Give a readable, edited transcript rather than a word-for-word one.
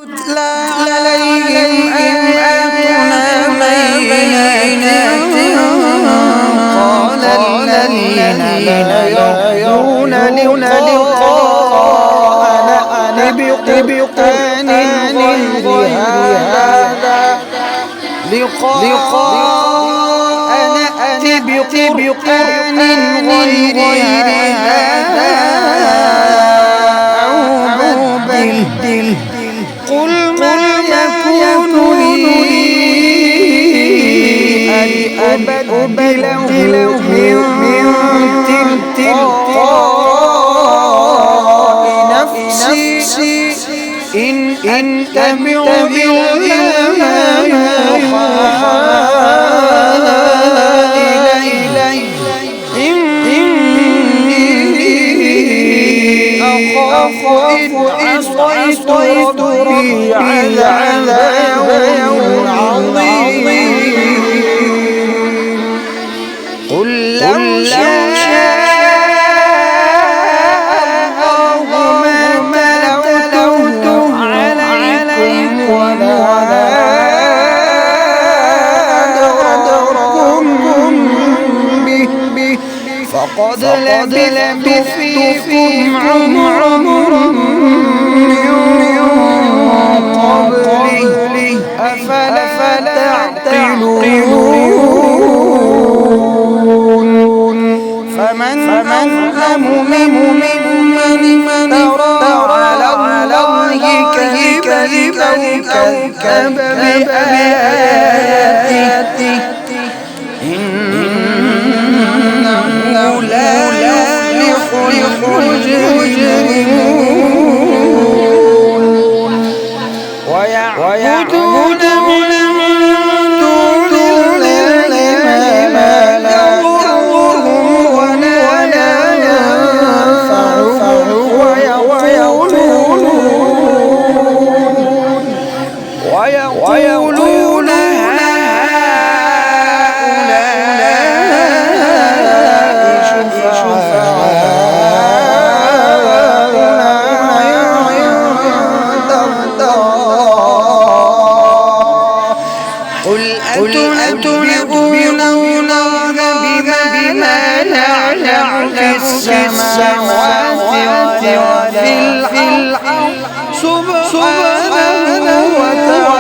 يتلى عليهم آياتنا بينات قال الذين لا يرجون لقاءنا بقرآن غير هذا بقرآن غير هذا أو بدل قل ما يكون لي أن أبدله من تلقاء نفسي إن أتبع إلا ما يوحى إلي إني أخاف إن عصيت ربي عذاب يوم عظيم قل لو شاء الله ما تلوته عليكم ولا أدركم به فقد لبثت فيكم عمرا من قبلي أفلا تعقلون فمن أظلم ممن افترى على الله كذبا أو كذب بآياته إنه لا يفلح المجرمون ويعبدون من دون الله ما لا يضرهم ولا ينفعهم ويقولون قل أتنبئون الله بما يعلم في السماوات وفي الأرض سبحانه وتعالى